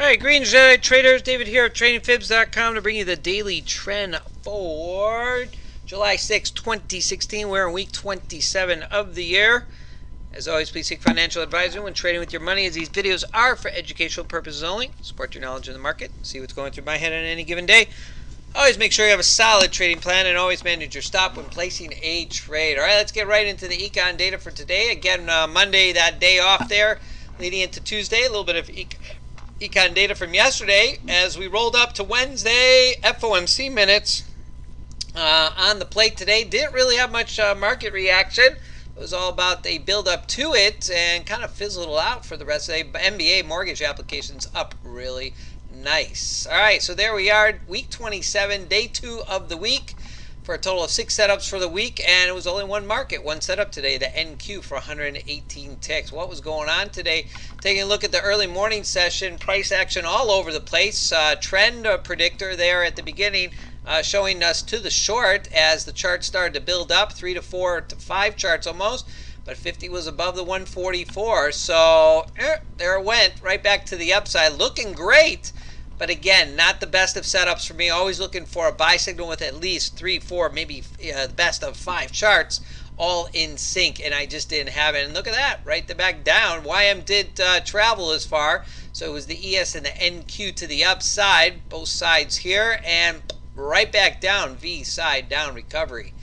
Alright, greetings traders. David here of TradingFibs.com to bring you the daily trend for July 6, 2016. We're in week 27 of the year. As always, please seek financial advisor when trading with your money, as these videos are for educational purposes only. Support your knowledge in the market. See what's going through my head on any given day. Always make sure you have a solid trading plan and always manage your stop when placing a trade. Alright, let's get right into the econ data for today. Again, Monday, that day off there, leading into Tuesday. A little bit of econ data from yesterday as we rolled up to Wednesday. FOMC minutes on the plate today. Didn't really have much market reaction. It was all about they build up to it and kind of fizzled out for the rest of the day. MBA mortgage applications up really nice. All right, so there we are, week 27, day 2 of the week, for a total of 6 setups for the week, and it was only one market, one setup today, the NQ, for 118 ticks. What was going on today? Taking a look at the early morning session, price action all over the place. Trend predictor there at the beginning showing us to the short as the chart started to build up, 3 to 4 to 5 charts almost, but 50 was above the 144, so there it went, right back to the upside, looking great. But again, not the best of setups for me. Always looking for a buy signal with at least 3, 4, maybe the best of 5 charts all in sync, and I just didn't have it. And look at that, right the back down. YM did travel as far, so it was the ES and the NQ to the upside, both sides here, and right back down, V side down recovery.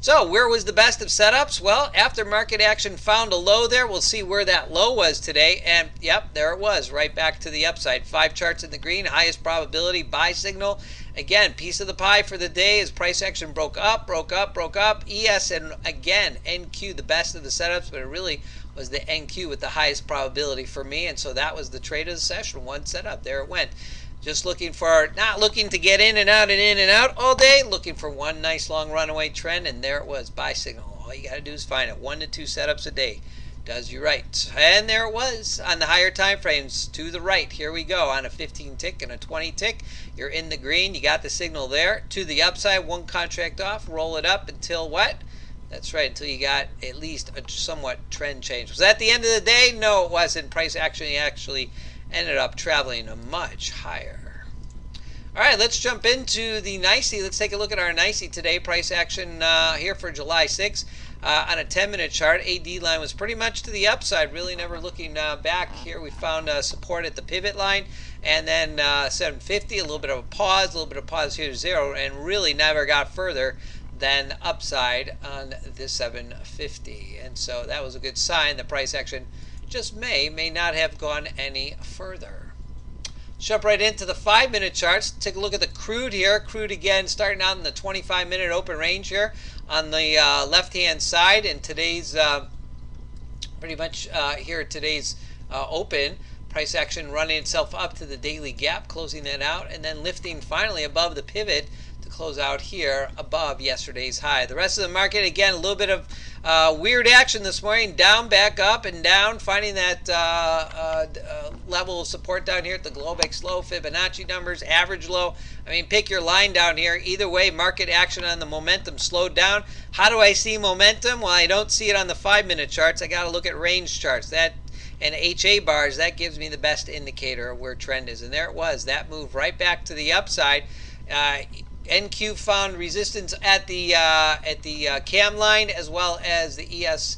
So where was the best of setups? Well, after market action found a low there. We'll see where that low was today. And yep, there it was, right back to the upside. 5 charts in the green, highest probability buy signal. Again, piece of the pie for the day as price action broke up, broke up, broke up. ES and again, NQ, the best of the setups, but it really was the NQ with the highest probability for me. And so that was the trade of the session. One setup, there it went. Just looking for, not looking to get in and out all day, looking for one nice long runaway trend, and there it was, buy signal. All you got to do is find it. 1 to 2 setups a day does you right. And there it was on the higher time frames to the right. Here we go on a 15 tick and a 20 tick. You're in the green. You got the signal there to the upside. One contract off. Roll it up until what? That's right, until you got at least a somewhat trend change. Was that the end of the day? No, it wasn't. Price actually ended up traveling a much higher. All right, let's jump into the NYSE. Let's take a look at our NYSE today. Price action here for July 6 on a 10-minute chart. AD line was pretty much to the upside, really never looking back here. We found support at the pivot line, and then 750, a little bit of a pause here to 0, and really never got further than upside on the 750. And so that was a good sign. The price action just may not have gone any further. Jump right into the 5-minute charts. Take a look at the crude here. Crude again starting out in the 25-minute open range here on the left-hand side. And today's pretty much here at today's open. Price action running itself up to the daily gap, closing that out, and then lifting finally above the pivot to close out here above yesterday's high. The rest of the market, again, a little bit of weird action this morning. Down, back up, and down, finding that level of support down here at the Globex low, Fibonacci numbers, average low. I mean, pick your line down here. Either way, market action on the momentum slowed down. How do I see momentum? Well, I don't see it on the 5-minute charts. I got to look at range charts. That and HA bars, that gives me the best indicator of where trend is. And there it was. That moved right back to the upside. NQ found resistance at the cam line as well as the ES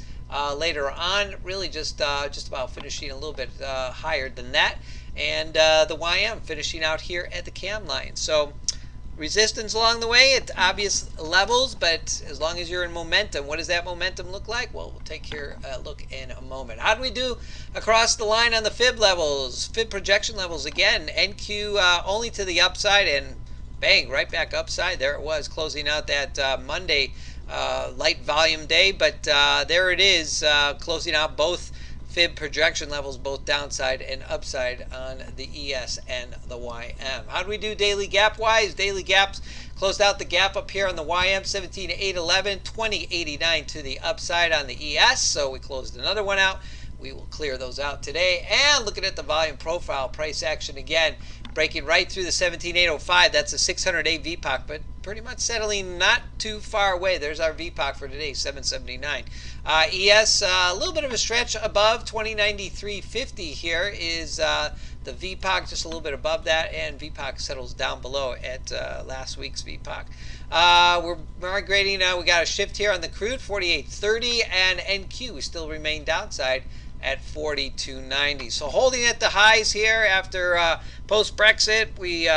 later on. Really just about finishing a little bit higher than that, and the YM finishing out here at the cam line. So resistance along the way at obvious levels, but as long as you're in momentum, what does that momentum look like? Well, we'll take here a look in a moment. How do we do across the line on the fib levels? Fib projection levels again. NQ only to the upside, and bang, right back upside. There it was, closing out that Monday light volume day, but there it is, closing out both fib projection levels, both downside and upside on the ES and the YM. How do we do daily gap wise? Daily gaps closed out the gap up here on the YM, 17,811, 2089 to the upside on the ES, so we closed another one out. We will clear those out today. And looking at the volume profile, price action again, breaking right through the 17,805. That's a 600-day VPOC, but pretty much settling not too far away. There's our VPOC for today, 779. ES, a little bit of a stretch above 2093.50 here is The VPOC just a little bit above that, and VPOC settles down below at last week's VPOC. We're migrating. We got a shift here on the crude, 48.30, and NQ we still remain downside at 42.90. So holding at the highs here after post-Brexit, we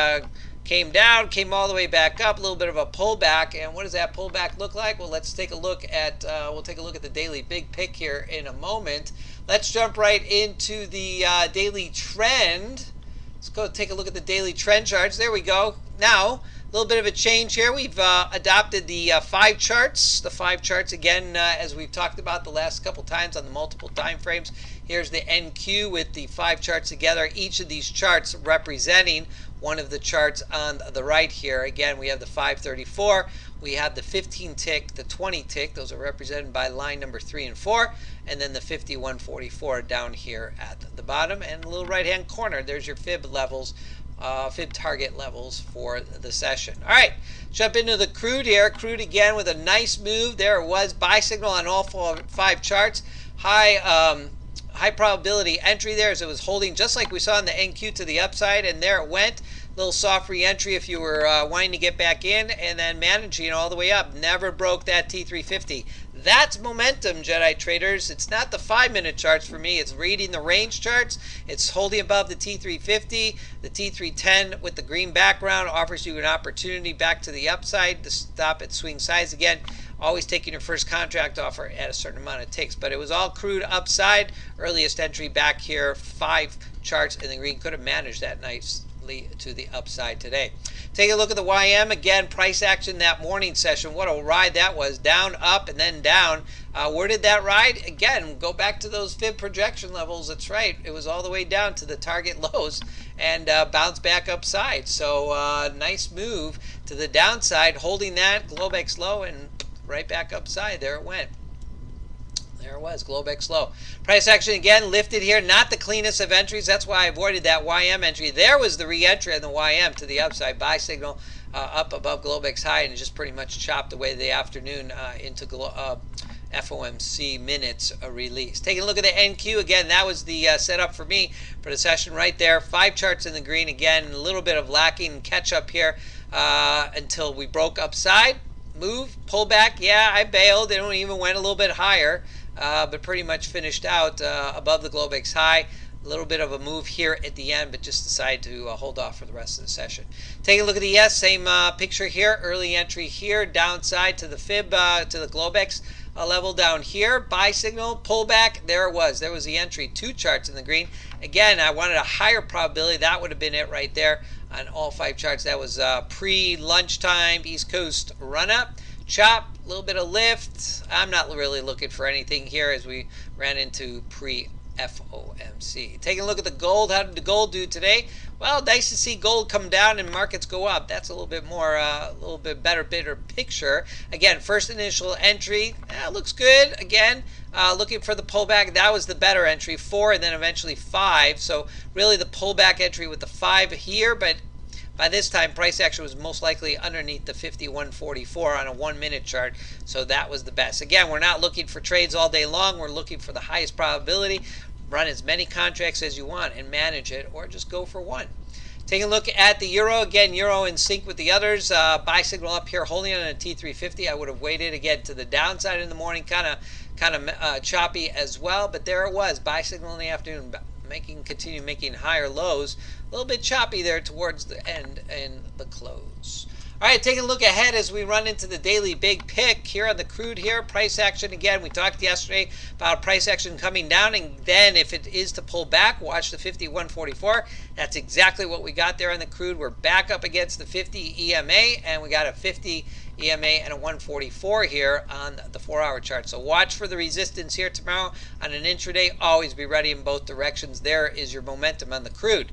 came down, came all the way back up, a little bit of a pullback. And what does that pullback look like? Well, let's take a look at we'll take a look at the daily big pick here in a moment. Let's jump right into the daily trend. Let's go take a look at the daily trend charts. There we go. Now, a little bit of a change here. We've adopted the 5 charts. The 5 charts, again, as we've talked about the last couple times on the multiple time frames. Here's the NQ with the 5 charts together. Each of these charts representing one of the charts on the right here. Again, we have the 534. We have the 15 tick, the 20 tick. Those are represented by line number 3 and 4. And then the 5144 down here at the bottom. And the little right-hand corner, there's your fib levels. Fib target levels for the session. All right, jump into the crude here. Crude again with a nice move. There it was, buy signal on all 5 charts. High probability entry there as it was holding just like we saw in the NQ to the upside, and there it went. Little soft re-entry if you were wanting to get back in, and then managing all the way up. Never broke that T350. That's momentum, Jedi traders. It's not the 5-minute charts for me. It's reading the range charts. It's holding above the T350. The T310 with the green background offers you an opportunity back to the upside to stop at swing size again. Always taking your first contract offer at a certain amount of ticks. But it was all crude upside. Earliest entry back here. 5 charts in the green. Could have managed that nicely to the upside today. Take a look at the YM again. Price action that morning session. What a ride that was. Down, up, and then down. Where did that ride? Again, go back to those fib projection levels. That's right. It was all the way down to the target lows and bounced back upside. So nice move to the downside. Holding that Globex low and right back upside. There it went. There it was, Globex low. Price action again lifted here. Not the cleanest of entries. That's why I avoided that YM entry. There was the re-entry on the YM to the upside. Buy signal up above Globex high and just pretty much chopped away the afternoon into FOMC minutes release. Taking a look at the NQ again. That was the setup for me for the session right there. 5 charts in the green again. A little bit of lacking catch up here until we broke upside. Move, pull back. Yeah, I bailed. It even went a little bit higher. But pretty much finished out above the Globex high. A little bit of a move here at the end, but just decided to hold off for the rest of the session. Take a look at the ES, same picture here. Early entry here, downside to the fib, to the Globex level down here. Buy signal, pullback. There it was. There was the entry. 2 charts in the green. Again, I wanted a higher probability. That would have been it right there on all 5 charts. That was pre-lunchtime East Coast run-up. Chop, a little bit of lift. I'm not really looking for anything here as we ran into pre-FOMC. Taking a look at the gold. How did the gold do today? Well, nice to see gold come down and markets go up. That's a little bit more, a little bit better picture. Again, first initial entry, looks good. Again, looking for the pullback. That was the better entry, 4 and then eventually 5. So really the pullback entry with the 5 here, but by this time, price action was most likely underneath the 5144 on a 1-minute chart, so that was the best. Again, we're not looking for trades all day long. We're looking for the highest probability. Run as many contracts as you want and manage it, or just go for one. Taking a look at the euro. Again, euro in sync with the others. Buy signal up here, holding on a T350. I would have waited again to the downside in the morning, kind of choppy as well, but there it was. Buy signal in the afternoon. Continue making higher lows. A little bit choppy there towards the end and the close. All right, taking a look ahead as we run into the daily big pick here on the crude here. Price action again. We talked yesterday about price action coming down, and then if it is to pull back, watch the 5144. That's exactly what we got there on the crude. We're back up against the 50 EMA, and we got a 50 EMA and a 144 here on the 4-hour chart. So watch for the resistance here tomorrow on an intraday. Always be ready in both directions. There is your momentum on the crude.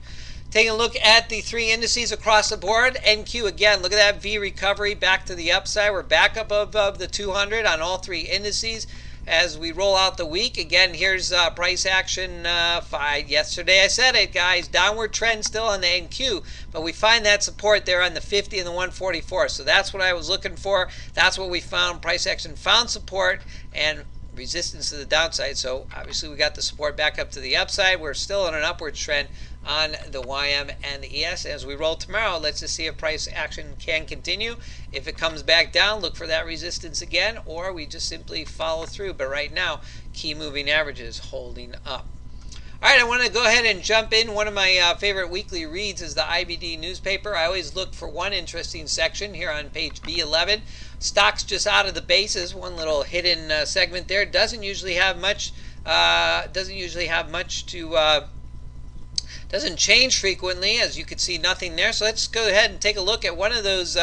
Taking a look at the 3 indices across the board. NQ again, look at that V recovery back to the upside. We're back up above the 200 on all 3 indices as we roll out the week. Again, here's price action. Yesterday I said it, guys. Downward trend still on the NQ, but we find that support there on the 50 and the 144. So that's what I was looking for. That's what we found. Price action found support and resistance to the downside. So obviously we got the support back up to the upside. We're still on an upward trend on the YM and the ES. As we roll tomorrow, let's just see if price action can continue. If it comes back down, look for that resistance again, or we just simply follow through. But right now, key moving averages holding up. All right, I want to go ahead and jump in. One of my favorite weekly reads is the IBD newspaper. I always look for one interesting section here on page B11. Stocks just out of the bases. One little hidden segment there. Doesn't usually have much. Doesn't change frequently, as you can see. Nothing there. So let's go ahead and take a look at one of those.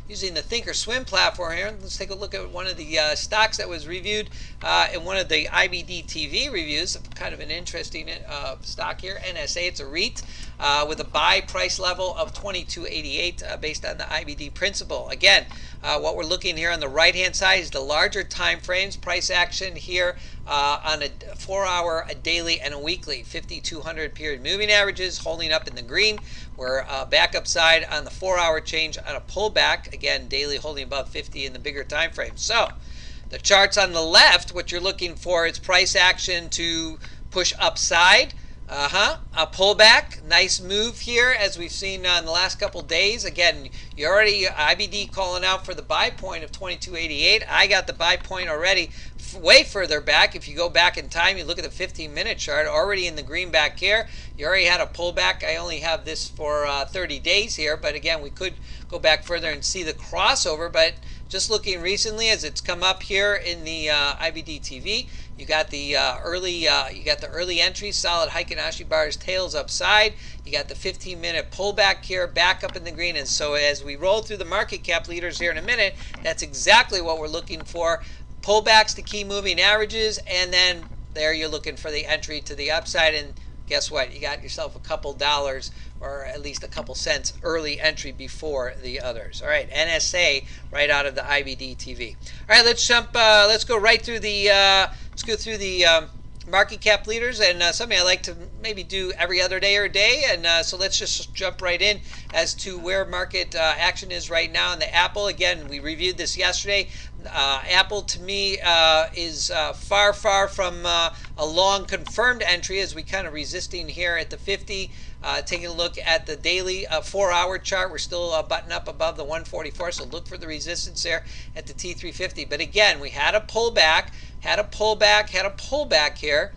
Using the Thinkorswim platform here, let's take a look at one of the stocks that was reviewed in one of the IBD TV reviews. Kind of an interesting stock here. NSA, it's a REIT with a buy price level of $22.88 based on the IBD principle. Again, what we're looking here on the right-hand side is the larger time frames, price action here on a 4-hour, a daily, and a weekly. 5,200 period moving averages holding up in the green. We're back upside on the 4-hour change on a pullback. Again, daily holding above 50 in the bigger time frame. So the charts on the left, what you're looking for is price action to push upside. A pullback, nice move here as we've seen in the last couple days. Again, you already IBD calling out for the buy point of 22.88. I got the buy point already way further back. If you go back in time, you look at the 15-minute chart, already in the green back here. You already had a pullback. I only have this for 30 days here, but again, we could go back further and see the crossover. But just looking recently, as it's come up here in the IBD TV, you got the early entry, solid Heikin Ashi bars, tails upside. You got the 15-minute pullback here, back up in the green. And so as we roll through the market cap leaders here in a minute, that's exactly what we're looking for. Pullbacks to key moving averages, and then there you're looking for the entry to the upside. And guess what? You got yourself a couple dollars, or at least a couple cents early entry before the others. All right, NSA right out of the IBD TV. All right, let's jump. Let's go right through the. Market cap leaders, and something I like to maybe do every other day or a day. And so let's just jump right in as to where market action is right now in the Apple. Again, we reviewed this yesterday. Apple to me is far from a long confirmed entry, as we kind of resisting here at the 50. Taking a look at the daily 4-hour chart, we're still button up above the 144, so look for the resistance there at the T350. But again, we had a pullback, had a pullback here.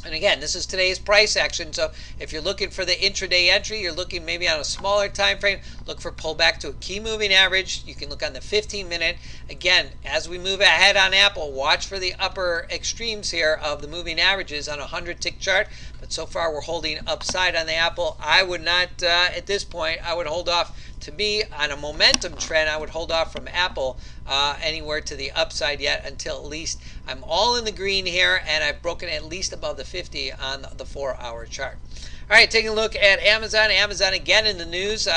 And again, this is today's price action. So if you're looking for the intraday entry, you're looking maybe on a smaller time frame, look for pullback to a key moving average. You can look on the 15-minute. Again, as we move ahead on Apple, watch for the upper extremes here of the moving averages on a 100-tick chart. But so far, we're holding upside on the Apple. I would not, at this point, I would hold off. To me, on a momentum trend, I would hold off from Apple anywhere to the upside yet until at least I'm all in the green here, and I've broken at least above the 50 on the 4-hour chart. All right, taking a look at Amazon. Amazon again in the news.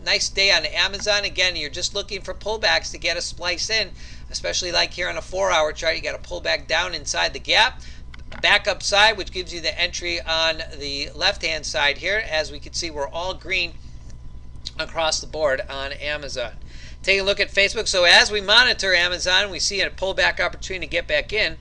Nice day on Amazon. Again, you're just looking for pullbacks to get a splice in, especially like here on a 4-hour chart. You got to pull back down inside the gap. Back upside, which gives you the entry on the left-hand side here. As we can see, we're all green across the board on Amazon. Take a look at Facebook. So as we monitor Amazon, we see a pullback opportunity to get back in.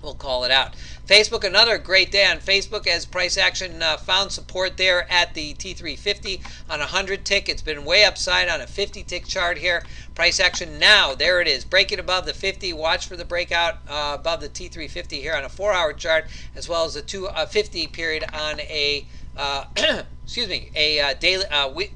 We'll call it out. Facebook, another great day on Facebook as price action found support there at the T350 on a 100-tick. It's been way upside on a 50-tick chart here. Price action now, there it is, breaking above the 50. Watch for the breakout above the T350 here on a 4-hour chart, as well as the 250 period on a excuse me, a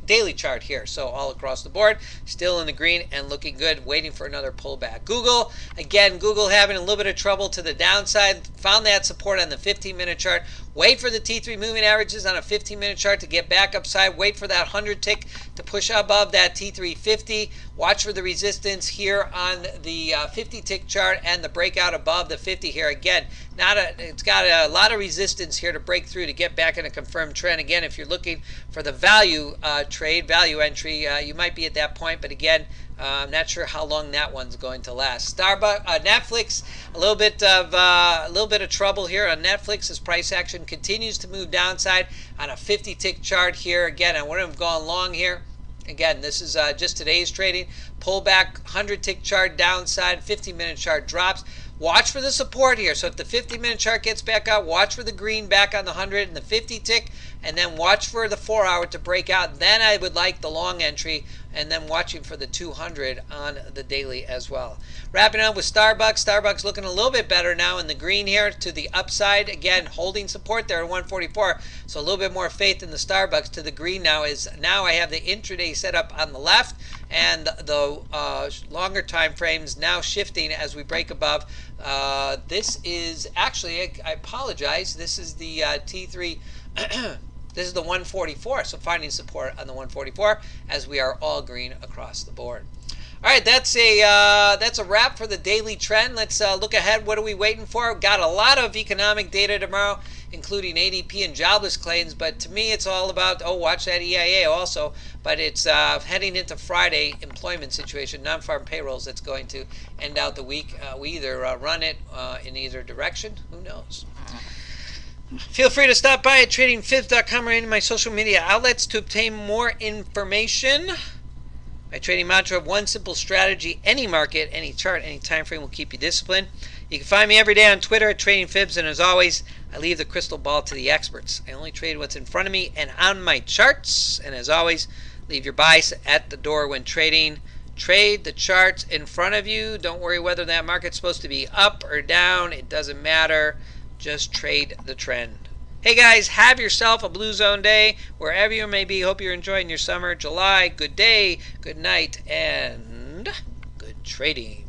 daily chart here. So all across the board, still in the green and looking good, waiting for another pullback. Google, again, Google having a little bit of trouble to the downside. Found that support on the 15-minute chart. Wait for the T3 moving averages on a 15-minute chart to get back upside. Wait for that 100-tick to push above that T350. Watch for the resistance here on the 50-tick chart and the breakout above the 50 here. Again, it's got a lot of resistance here to break through to get back in a confirmed trend. Again, if you're looking for the value trade, value entry, you might be at that point. But again, I'm not sure how long that one's going to last. Netflix, a little bit of trouble here on Netflix as price action continues to move downside on a 50-tick chart here. Again, I wouldn't have gone long here. Again, this is just today's trading. Pullback, 100-tick chart downside, 15-minute chart drops. watch for the support here. So if the 50-minute chart gets back out, watch for the green back on the 100 and the 50 tick, and then watch for the 4-hour to break out. Then I would like the long entry, and then watching for the 200 on the daily as well. Wrapping up with Starbucks. Starbucks looking a little bit better now in the green here to the upside. Again, holding support there at 144. So a little bit more faith in the Starbucks. To the green now is now I have the intraday set up on the left, and the longer time frames now shifting as we break above. This is actually, I apologize, this is the T3. This is the 144, so finding support on the 144 as we are all green across the board. All right, that's a wrap for the daily trend. Let's look ahead. What are we waiting for? Got a lot of economic data tomorrow, including ADP and jobless claims. But to me, it's all about, oh, watch that EIA also. But it's heading into Friday employment situation, non-farm payrolls that's going to end out the week. We either run it in either direction. Who knows? Feel free to stop by at tradingfibs.com or any of my social media outlets to obtain more information. My trading mantra of one simple strategy: any market, any chart, any time frame will keep you disciplined. You can find me every day on Twitter at TradingFibs, and as always, I leave the crystal ball to the experts. I only trade what's in front of me and on my charts, and as always, leave your bias at the door when trading. Trade the charts in front of you. Don't worry whether that market's supposed to be up or down. It doesn't matter. Just trade the trend. Hey guys, have yourself a Blue Zone day wherever you may be. Hope you're enjoying your summer. July, good day, good night, and good trading.